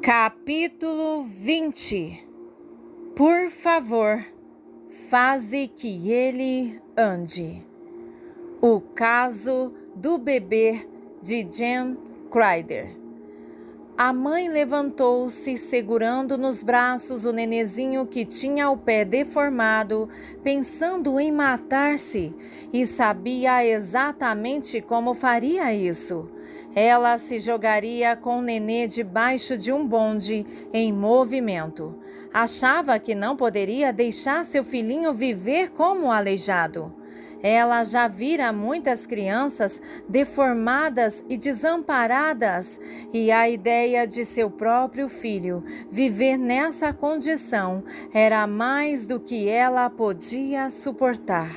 Capítulo 20. Por favor, faze que ele ande. O caso do bebê de Jan Crider. A mãe levantou-se, segurando nos braços o nenezinho que tinha o pé deformado, pensando em matar-se, e sabia exatamente como faria isso. Ela se jogaria com o nenê debaixo de um bonde em movimento. Achava que não poderia deixar seu filhinho viver como aleijado. Ela já vira muitas crianças deformadas e desamparadas, e a ideia de seu próprio filho viver nessa condição era mais do que ela podia suportar.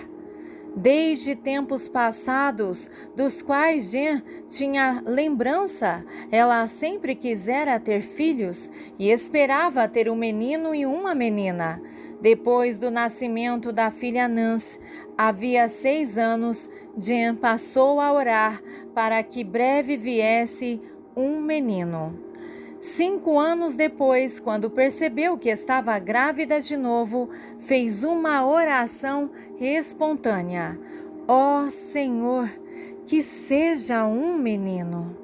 Desde tempos passados, dos quais Jan tinha lembrança, ela sempre quisera ter filhos e esperava ter um menino e uma menina. Depois do nascimento da filha Nancy, havia 6 anos, Jan passou a orar para que breve viesse um menino. 5 anos depois, quando percebeu que estava grávida de novo, fez uma oração espontânea. Ó Senhor, que seja um menino.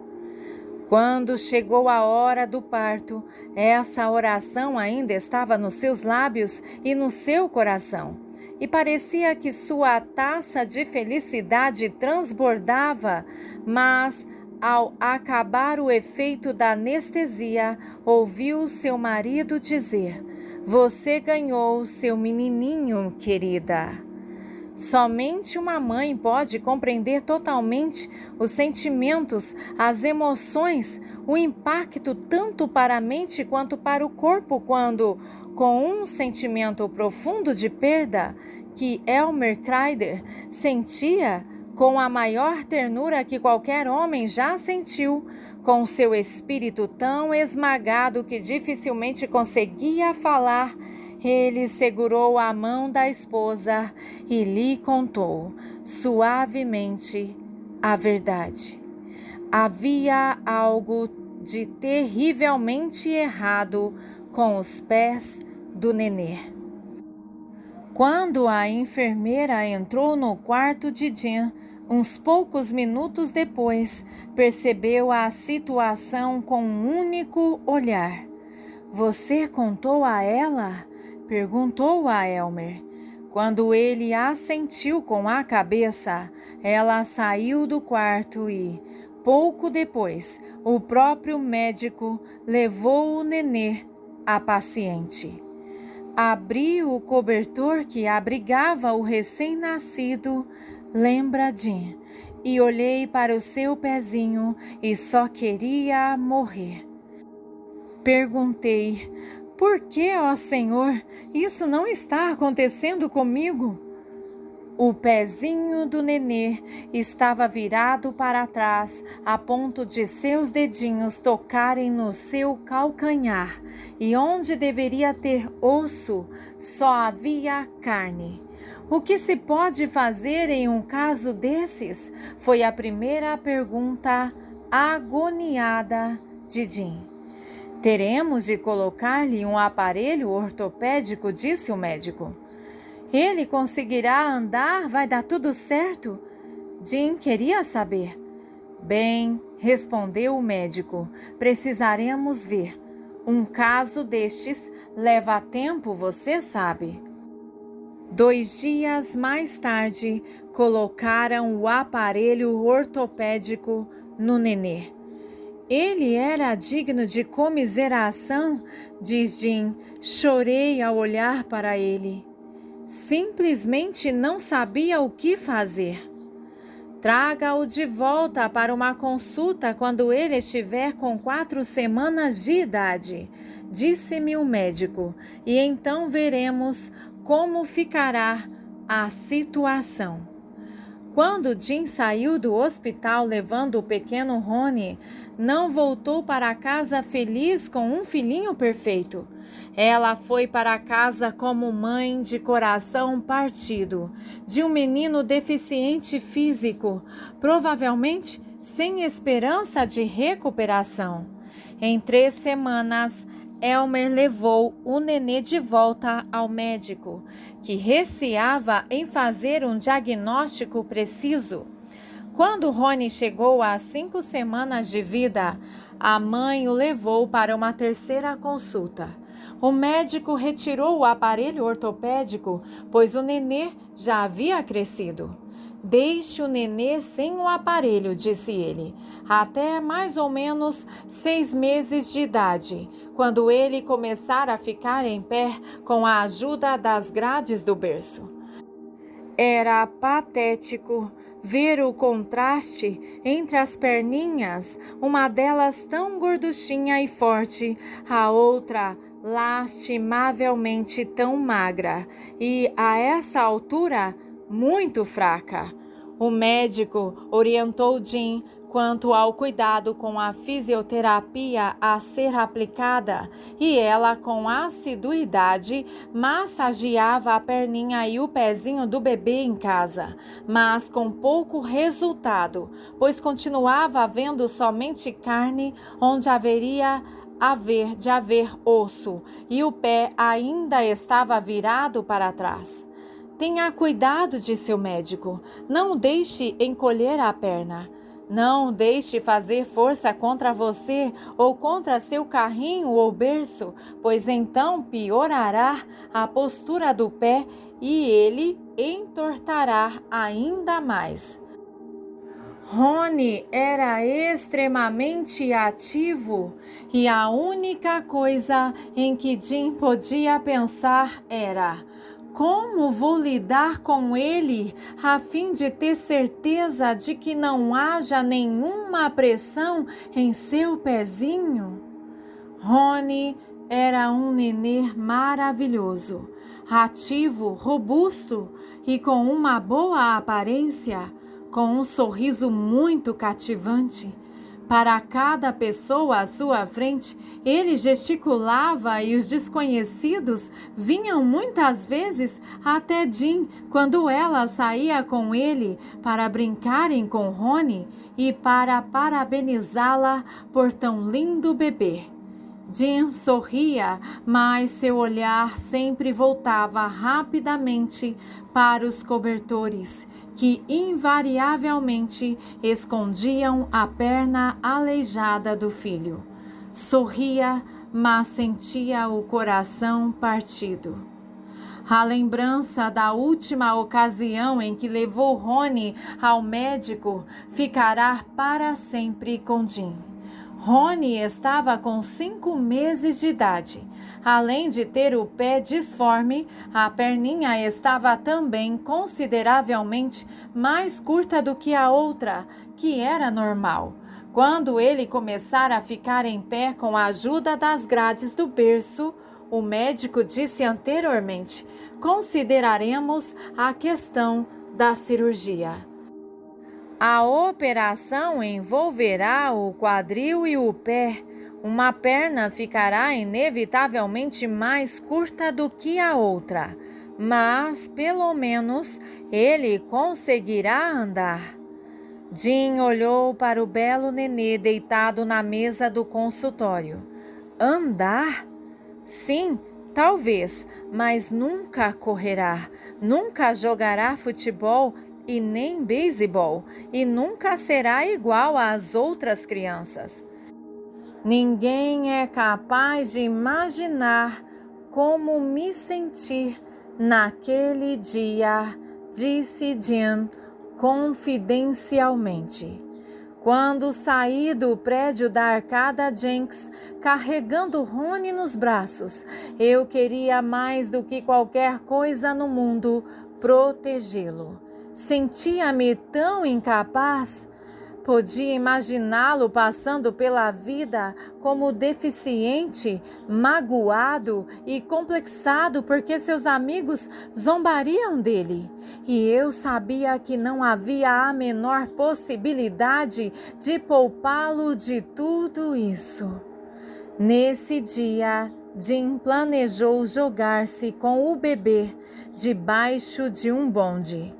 Quando chegou a hora do parto, essa oração ainda estava nos seus lábios e no seu coração. E parecia que sua taça de felicidade transbordava, mas ao acabar o efeito da anestesia, ouviu seu marido dizer: "Você ganhou seu menininho, querida." Somente uma mãe pode compreender totalmente os sentimentos, as emoções, o impacto tanto para a mente quanto para o corpo quando, com um sentimento profundo de perda, que Elmer Crider sentia, com a maior ternura que qualquer homem já sentiu, com seu espírito tão esmagado que dificilmente conseguia falar, ele segurou a mão da esposa e lhe contou, suavemente, a verdade. Havia algo de terrivelmente errado com os pés do nenê. Quando a enfermeira entrou no quarto de Jan, uns poucos minutos depois, percebeu a situação com um único olhar. "Você contou a ela?" perguntou a Elmer. Quando ele assentiu com a cabeça, ela saiu do quarto e, pouco depois, o próprio médico levou o nenê à paciente. Abri o cobertor que abrigava o recém-nascido, lembra Jan, e olhei para o seu pezinho e só queria morrer. Perguntei: "Por que, ó Senhor, isso não está acontecendo comigo?" O pezinho do nenê estava virado para trás, a ponto de seus dedinhos tocarem no seu calcanhar, e onde deveria ter osso, só havia carne. "O que se pode fazer em um caso desses?" foi a primeira pergunta agoniada de Jan. "Teremos de colocar-lhe um aparelho ortopédico", disse o médico. "Ele conseguirá andar? Vai dar tudo certo?" Jan queria saber. "Bem", respondeu o médico, "precisaremos ver. Um caso destes leva tempo, você sabe." 2 dias mais tarde, colocaram o aparelho ortopédico no nenê. "Ele era digno de comiseração", diz Jan. "Chorei ao olhar para ele. Simplesmente não sabia o que fazer." "Traga-o de volta para uma consulta quando ele estiver com 4 semanas de idade", disse-me o médico, "e então veremos como ficará a situação." Quando Jan saiu do hospital levando o pequeno Ronnie, não voltou para casa feliz com um filhinho perfeito. Ela foi para casa como mãe de coração partido, de um menino deficiente físico, provavelmente sem esperança de recuperação. Em 3 semanas, Elmer levou o nenê de volta ao médico, que receava em fazer um diagnóstico preciso. Quando Rony chegou às 5 semanas de vida, a mãe o levou para uma terceira consulta. O médico retirou o aparelho ortopédico, pois o nenê já havia crescido. Deixe o nenê sem o aparelho, disse ele, até mais ou menos 6 meses de idade, quando ele começar a ficar em pé com a ajuda das grades do berço. Era patético ver o contraste entre as perninhas, uma delas tão gorduchinha e forte, a outra lastimavelmente tão magra e, a essa altura, muito fraca. O médico orientou Jim quanto ao cuidado com a fisioterapia a ser aplicada, e ela, com assiduidade, massageava a perninha e o pezinho do bebê em casa, mas com pouco resultado, pois continuava havendo somente carne onde haveria de haver osso, e o pé ainda estava virado para trás. Tenha cuidado, disse o médico. Não deixe encolher a perna. Não deixe fazer força contra você ou contra seu carrinho ou berço, pois então piorará a postura do pé e ele entortará ainda mais. Rony era extremamente ativo e a única coisa em que Jim podia pensar era: como vou lidar com ele a fim de ter certeza de que não haja nenhuma pressão em seu pezinho? Rony era um nenê maravilhoso, ativo, robusto e com uma boa aparência, com um sorriso muito cativante. Para cada pessoa à sua frente, ele gesticulava e os desconhecidos vinham muitas vezes até Jim quando ela saía com ele para brincarem com Rony e para parabenizá-la por tão lindo bebê. Jim sorria, mas seu olhar sempre voltava rapidamente para os cobertores, que invariavelmente escondiam a perna aleijada do filho. Sorria, mas sentia o coração partido. A lembrança da última ocasião em que levou Rony ao médico ficará para sempre com Jim. Rony estava com 5 meses de idade. Além de ter o pé disforme, a perninha estava também consideravelmente mais curta do que a outra, que era normal. Quando ele começar a ficar em pé com a ajuda das grades do berço, o médico disse anteriormente, consideraremos a questão da cirurgia. A operação envolverá o quadril e o pé. Uma perna ficará inevitavelmente mais curta do que a outra, mas, pelo menos, ele conseguirá andar. Jim olhou para o belo nenê deitado na mesa do consultório. Andar? Sim, talvez, mas nunca correrá, nunca jogará futebol e nem beisebol, e nunca será igual às outras crianças. Ninguém é capaz de imaginar como me senti naquele dia, disse Jim confidencialmente. Quando saí do prédio da Arcada Jenks, carregando Rony nos braços, eu queria mais do que qualquer coisa no mundo protegê-lo. Sentia-me tão incapaz. Podia imaginá-lo passando pela vida como deficiente, magoado e complexado porque seus amigos zombariam dele. E eu sabia que não havia a menor possibilidade de poupá-lo de tudo isso. Nesse dia, Jim planejou jogar-se com o bebê debaixo de um bonde.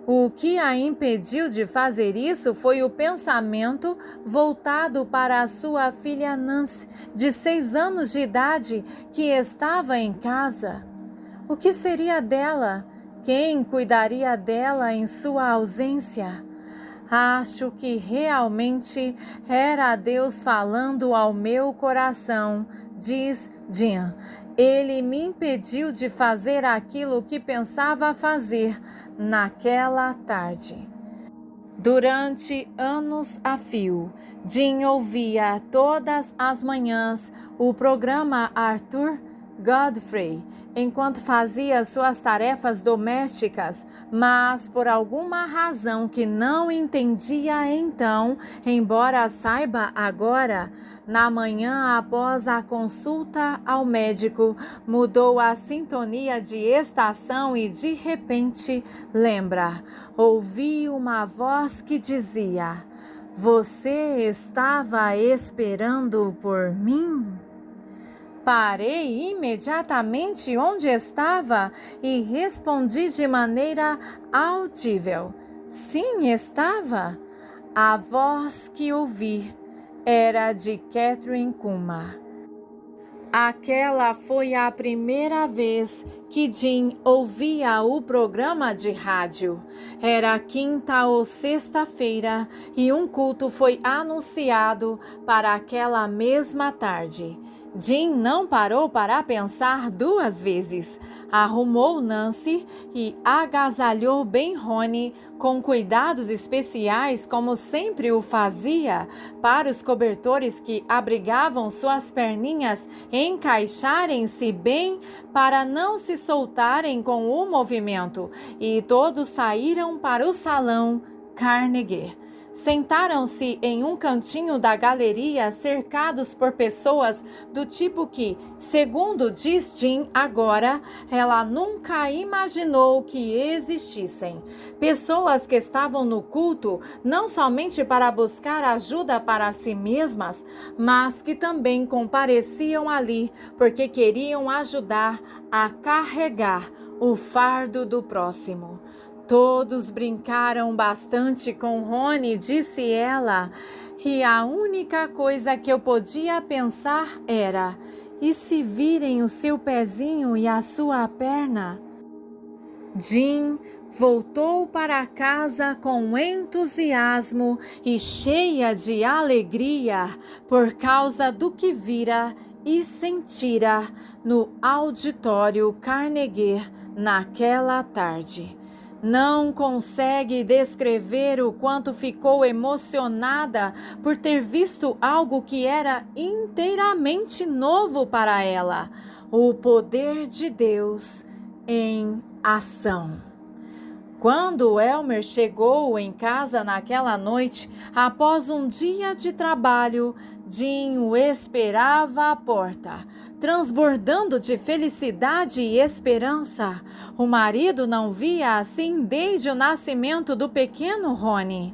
O que a impediu de fazer isso foi o pensamento voltado para a sua filha Nancy, de 6 anos de idade, que estava em casa. O que seria dela? Quem cuidaria dela em sua ausência? Acho que realmente era Deus falando ao meu coração, diz Jean. Ele me impediu de fazer aquilo que pensava fazer naquela tarde. Durante anos a fio, Jean ouvia todas as manhãs o programa Arthur Godfrey enquanto fazia suas tarefas domésticas, mas por alguma razão que não entendia então, embora saiba agora, na manhã após a consulta ao médico, mudou a sintonia de estação e de repente, lembra, ouvi uma voz que dizia: "Você estava esperando por mim?" Parei imediatamente onde estava e respondi de maneira audível: "Sim, estava." A voz que ouvi era de Catherine Kuma. Aquela foi a primeira vez que Jean ouvia o programa de rádio. Era quinta ou sexta-feira e um culto foi anunciado para aquela mesma tarde. Jean não parou para pensar 2 vezes. Arrumou Nancy e agasalhou bem Ronnie com cuidados especiais, como sempre o fazia, para os cobertores que abrigavam suas perninhas encaixarem-se bem para não se soltarem com o movimento, e todos saíram para o salão Carnegie. Sentaram-se em um cantinho da galeria, cercados por pessoas do tipo que, segundo diz Jean agora, ela nunca imaginou que existissem. Pessoas que estavam no culto não somente para buscar ajuda para si mesmas, mas que também compareciam ali porque queriam ajudar a carregar o fardo do próximo. Todos brincaram bastante com Ronnie, disse ela, e a única coisa que eu podia pensar era: e se virem o seu pezinho e a sua perna? Jean voltou para casa com entusiasmo e cheia de alegria por causa do que vira e sentira no auditório Carnegie naquela tarde. Não consegue descrever o quanto ficou emocionada por ter visto algo que era inteiramente novo para ela: o poder de Deus em ação. Quando Elmer chegou em casa naquela noite, após um dia de trabalho, Jean o esperava à porta, transbordando de felicidade e esperança. O marido não via assim desde o nascimento do pequeno Ronnie.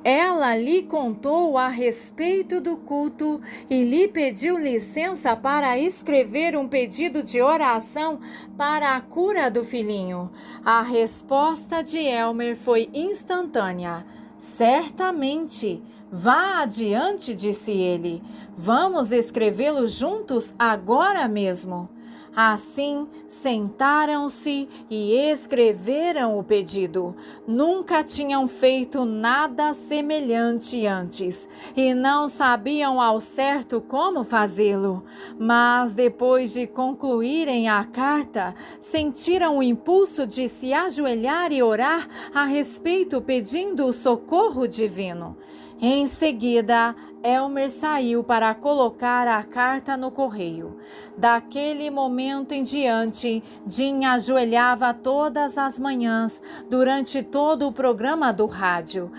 Ela lhe contou a respeito do culto e lhe pediu licença para escrever um pedido de oração para a cura do filhinho. A resposta de Elmer foi instantânea. Certamente. Vá adiante, disse ele. Vamos escrevê-lo juntos agora mesmo. Assim, sentaram-se e escreveram o pedido. Nunca tinham feito nada semelhante antes e não sabiam ao certo como fazê-lo. Mas depois de concluírem a carta, sentiram o impulso de se ajoelhar e orar a respeito, pedindo o socorro divino. Em seguida, Elmer saiu para colocar a carta no correio. Daquele momento em diante, Jean ajoelhava todas as manhãs durante todo o programa do rádio.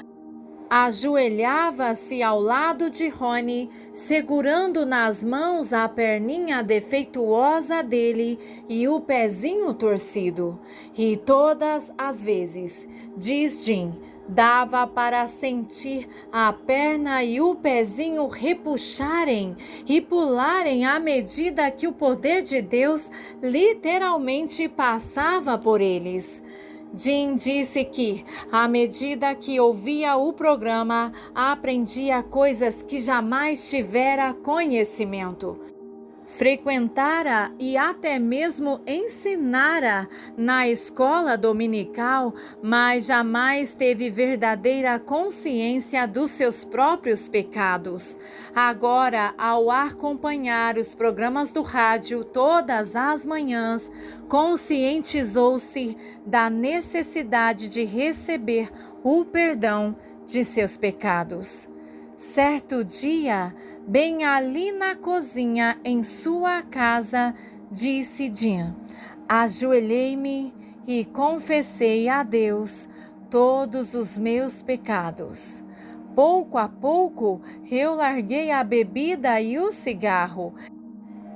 Ajoelhava-se ao lado de Ronnie, segurando nas mãos a perninha defeituosa dele e o pezinho torcido. E todas as vezes, diz Jean, dava para sentir a perna e o pezinho repuxarem e pularem à medida que o poder de Deus literalmente passava por eles. Jim disse que, à medida que ouvia o programa, aprendia coisas que jamais tivera conhecimento. Frequentara e até mesmo ensinara na escola dominical, mas jamais teve verdadeira consciência dos seus próprios pecados. Agora, ao acompanhar os programas do rádio todas as manhãs, conscientizou-se da necessidade de receber o perdão de seus pecados. Certo dia, bem ali na cozinha em sua casa, disse Jim: ajoelhei-me e confessei a Deus todos os meus pecados. Pouco a pouco, eu larguei a bebida e o cigarro.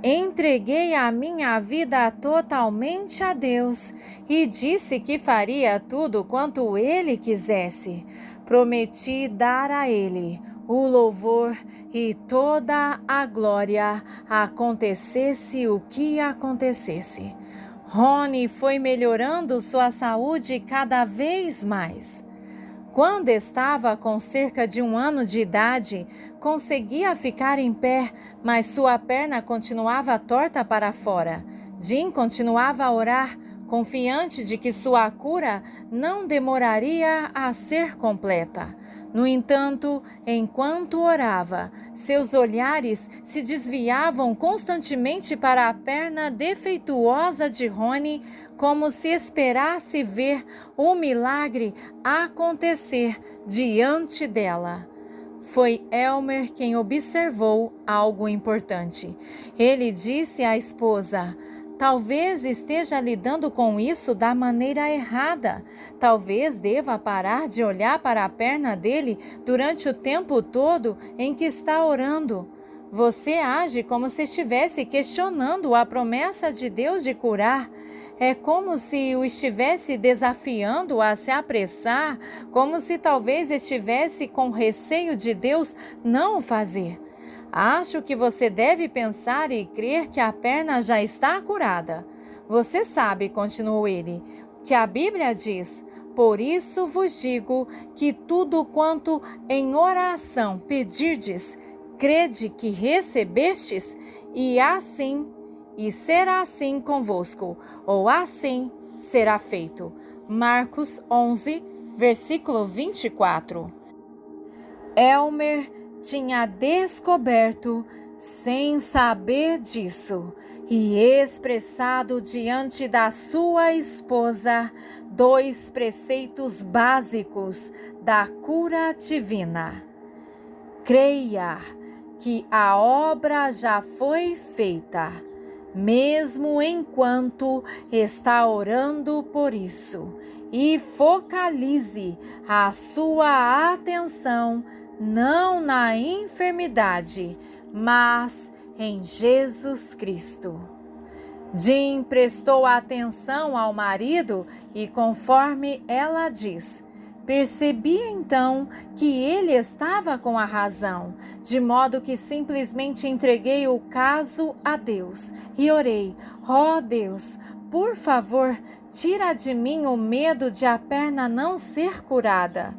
Entreguei a minha vida totalmente a Deus e disse que faria tudo quanto Ele quisesse. Prometi dar a Ele o louvor e toda a glória, acontecesse o que acontecesse. Rony foi melhorando sua saúde cada vez mais. Quando estava com cerca de 1 ano de idade, conseguia ficar em pé, mas sua perna continuava torta para fora. Jim continuava a orar, confiante de que sua cura não demoraria a ser completa. No entanto, enquanto orava, seus olhares se desviavam constantemente para a perna defeituosa de Rony, como se esperasse ver o milagre acontecer diante dela. Foi Elmer quem observou algo importante. Ele disse à esposa: talvez esteja lidando com isso da maneira errada. Talvez deva parar de olhar para a perna dele durante o tempo todo em que está orando. Você age como se estivesse questionando a promessa de Deus de curar. É como se o estivesse desafiando a se apressar, como se talvez estivesse com receio de Deus não o fazer. Acho que você deve pensar e crer que a perna já está curada. Você sabe, continuou ele, que a Bíblia diz: por isso vos digo que tudo quanto em oração pedirdes, crede que recebestes, e será assim convosco, ou assim será feito. Marcos 11, versículo 24. Elmer tinha descoberto, sem saber disso, e expressado diante da sua esposa, 2 preceitos básicos da cura divina. Creia que a obra já foi feita, mesmo enquanto está orando por isso, e focalize a sua atenção não na enfermidade, mas em Jesus Cristo. Jim prestou atenção ao marido e, conforme ela diz, percebi então que ele estava com a razão, de modo que simplesmente entreguei o caso a Deus e orei: ó Deus, por favor, tira de mim o medo de a perna não ser curada.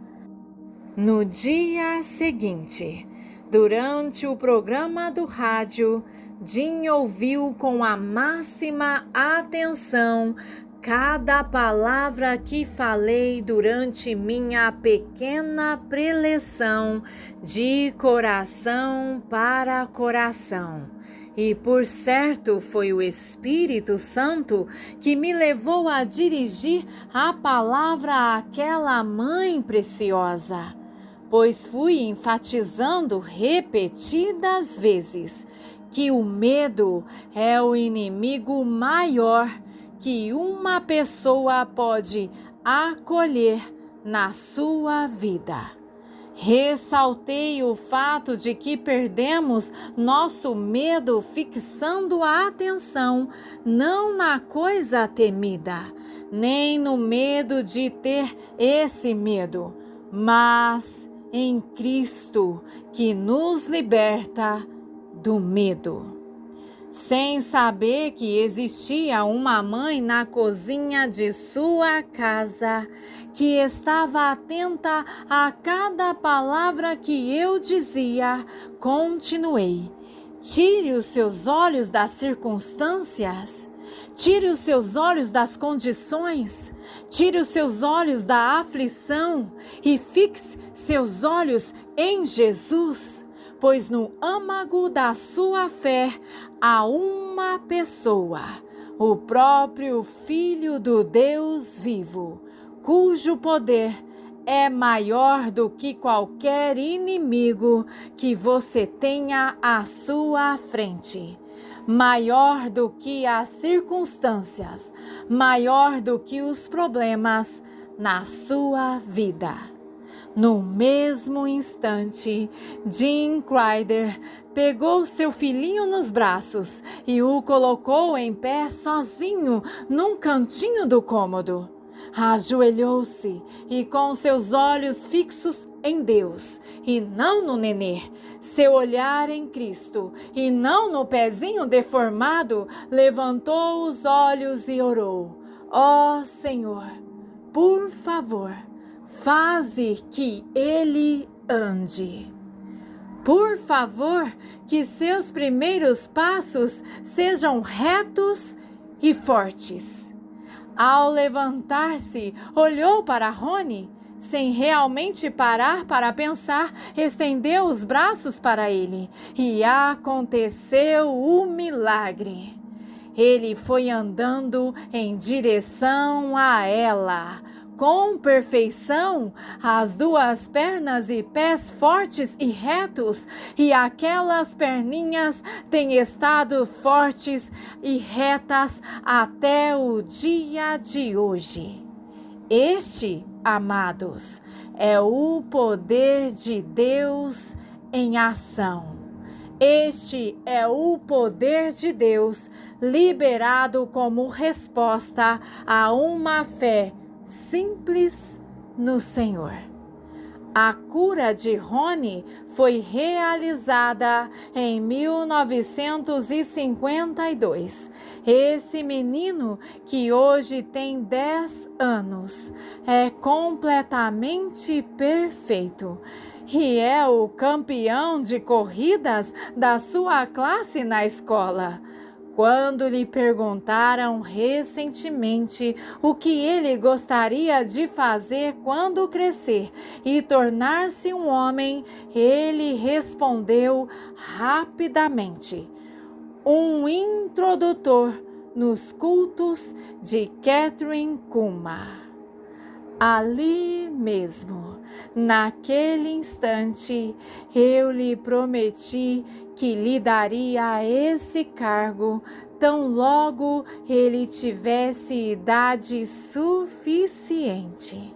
No dia seguinte, durante o programa do rádio, Jim ouviu com a máxima atenção cada palavra que falei durante minha pequena preleção de coração para coração. E por certo foi o Espírito Santo que me levou a dirigir a palavra àquela mãe preciosa, pois fui enfatizando repetidas vezes que o medo é o inimigo maior que uma pessoa pode acolher na sua vida. Ressaltei o fato de que perdemos nosso medo fixando a atenção não na coisa temida, nem no medo de ter esse medo, mas em Cristo, que nos liberta do medo. sem saber que existia uma mãe na cozinha de sua casa que estava atenta a cada palavra que eu dizia, continuei. Tire os seus olhos das circunstâncias, tire os seus olhos das condições, tire os seus olhos da aflição e fixe seus olhos em Jesus, pois no âmago da sua fé há uma pessoa, o próprio Filho do Deus vivo, cujo poder é maior do que qualquer inimigo que você tenha à sua frente, maior do que as circunstâncias, maior do que os problemas na sua vida. No mesmo instante, Jim Clyder pegou seu filhinho nos braços e o colocou em pé sozinho num cantinho do cômodo. Ajoelhou-se e, com seus olhos fixos em Deus e não no nenê, seu olhar em Cristo e não no pezinho deformado, levantou os olhos e orou: ó Senhor, por favor, faze que ele ande. Por favor, que seus primeiros passos sejam retos e fortes. Ao levantar-se, olhou para Rony, sem realmente parar para pensar, estendeu os braços para ele e aconteceu o milagre. Ele foi andando em direção a ela, com perfeição, as duas pernas e pés fortes e retos, e aquelas perninhas têm estado fortes e retas até o dia de hoje. Este, amados, é o poder de Deus em ação. Este é o poder de Deus liberado como resposta a uma fé simples no Senhor. A cura de Rony foi realizada em 1952. Esse menino, que hoje tem 10 anos, é completamente perfeito e é o campeão de corridas da sua classe na escola. Quando lhe perguntaram recentemente o que ele gostaria de fazer quando crescer e tornar-se um homem, ele respondeu rapidamente: um introdutor nos cultos de Kathryn Kuhlman. Ali mesmo, naquele instante, eu lhe prometi que lhe daria esse cargo tão logo ele tivesse idade suficiente.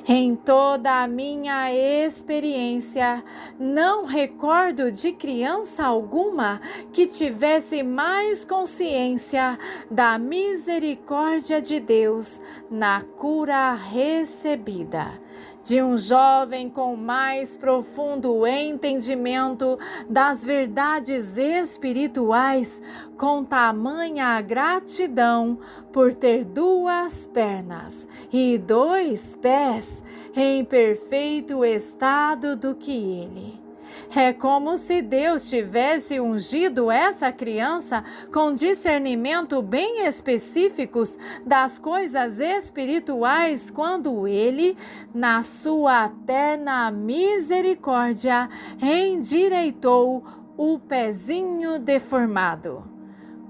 Em toda a minha experiência, não recordo de criança alguma que tivesse mais consciência da misericórdia de Deus na cura recebida, de um jovem com mais profundo entendimento das verdades espirituais, com tamanha gratidão por ter 2 pernas e 2 pés em perfeito estado do que ele. É como se Deus tivesse ungido essa criança com discernimento bem específicos das coisas espirituais quando ele, na sua terna misericórdia, endireitou o pezinho deformado.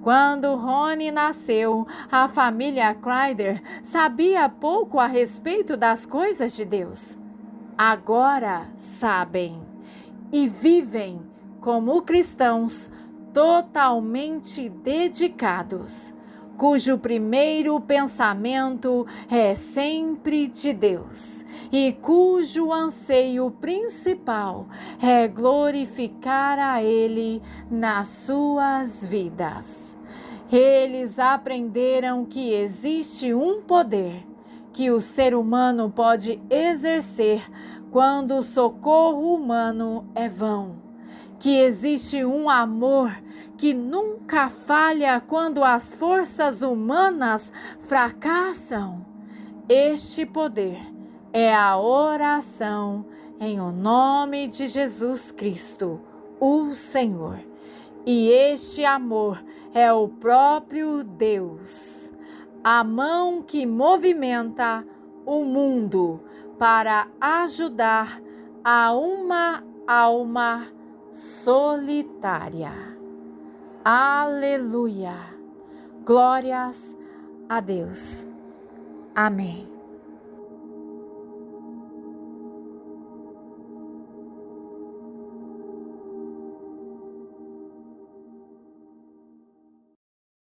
Quando Rony nasceu, a família Clyder sabia pouco a respeito das coisas de Deus. Agora sabem e vivem como cristãos totalmente dedicados, cujo primeiro pensamento é sempre de Deus e cujo anseio principal é glorificar a Ele nas suas vidas. Eles aprenderam que existe um poder que o ser humano pode exercer quando o socorro humano é vão, que existe um amor que nunca falha quando as forças humanas fracassam. Este poder é a oração em o nome de Jesus Cristo, o Senhor. E este amor é o próprio Deus, a mão que movimenta o mundo para ajudar a uma alma solitária. Aleluia! Glórias a Deus. Amém.